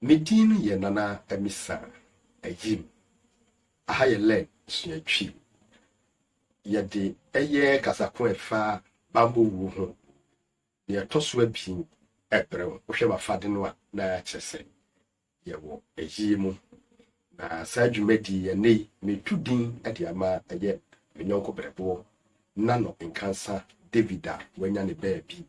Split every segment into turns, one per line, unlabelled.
Medin ye nana emisa ayim. Aha ye len suatwi. Ye de eye Kasakoa fa bambo wu ho. Ye toso abi ebrem. Ohwe mafade no a na kyese. Ye wo eyimu. Na saa dwumadi ye nei metudin ade ama eye menyonko brebo. Nano nkansa Davida wanya ne baabi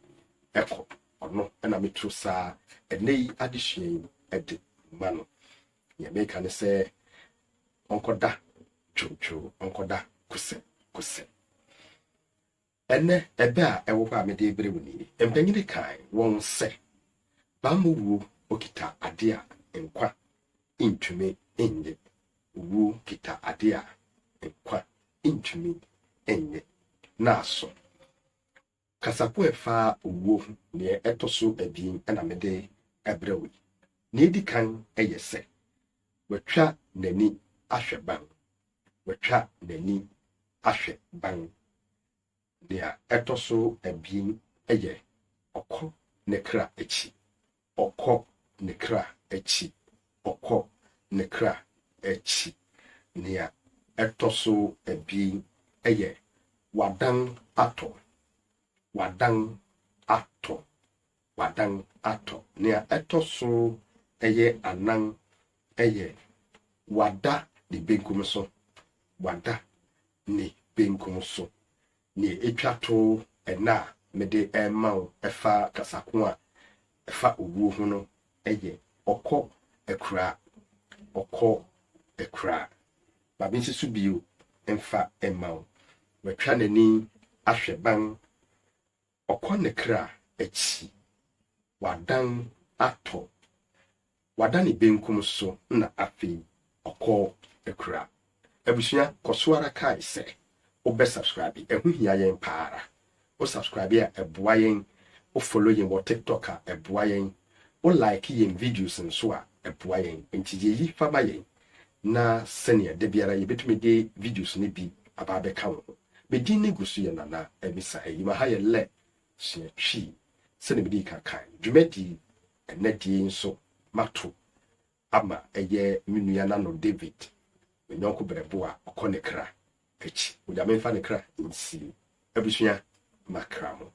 eko ono na metro saa enei adehyen ede mano ye meka ne se onkoda chuchu onkoda kuse ene ebe a ewo kwa me de brewu ni empanyine kan won se bamuwu okita ade a nkwa intumi enye wu kita ade a nkwa intumi enye naso Kasakoa fa owo ne etoso abien na mede ebrewi ne di kan eyese watwa nani ahwe ban dia etoso abien eye okọ ne kra echi nia etoso abien eye wadan ato nia etoso eye anan eye wada ni benkum so ni etwato ena mede ema efa Kasakoa efa owu ho no eye okọ ekra babi nsisu bio emfa ema watwa nani ahwe ban okọ ne kra echi wadan ato wadani benkum so na afi okọ ekra abusua kosoara kai se obe subscribe ehu hia yen paara o subscribe a eboa yen o follow yen wo TikTok a eboa yen o like yen videos nso a eboa yen ntije yi fama yen na senior de biara ye betumi de videos ne bi aba be ka wo medin ne gusu ye nana emisa yi ma ha ye le suatwi sene bidi kan dwumadi enadie nso mato ama eye menua na no David menyonko brebo a okọ ne kra echi ojame fa ne kra nsi abusua makramo